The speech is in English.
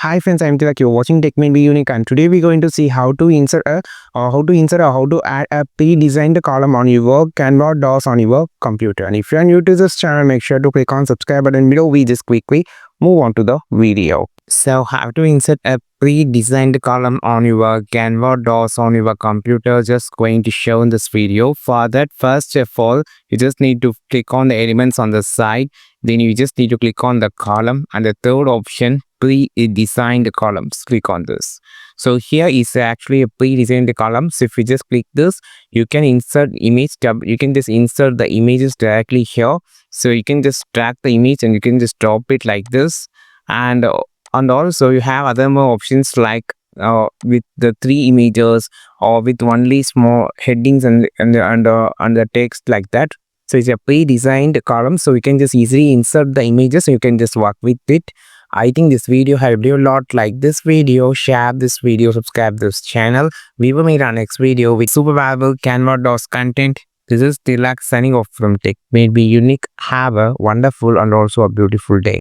Hi friends, I'm Tilak. You're watching Tech May Be Unique, and today we're going to see how to insert or how to add a pre-designed column on your Canva DOS on your computer. And if you're new to this channel, make sure to click on subscribe button below. We just quickly move on to the video. So how to insert a pre-designed column on your Canva DOS on your computer, just going to show in this video. For that, first of all, you just need to click on the elements on the side. Then you just need to click on the column, and the third option, pre-designed columns. Click on this. So here is actually a pre-designed column. So if you just click this, you can insert image tab. You can just insert the images directly here. So you can just drag the image and you can just drop it like this. And also you have other more options like with the 3 images or with only small headings and the text like that. So it's a pre-designed column, so you can just easily insert the images. So you can just work with it. I think this video helped you a lot. Like this video, share this video, subscribe this channel. We will meet our next video with super valuable Canva DOS content. This is Tilak signing off from Tech May Be Unique. Have a wonderful and also a beautiful day.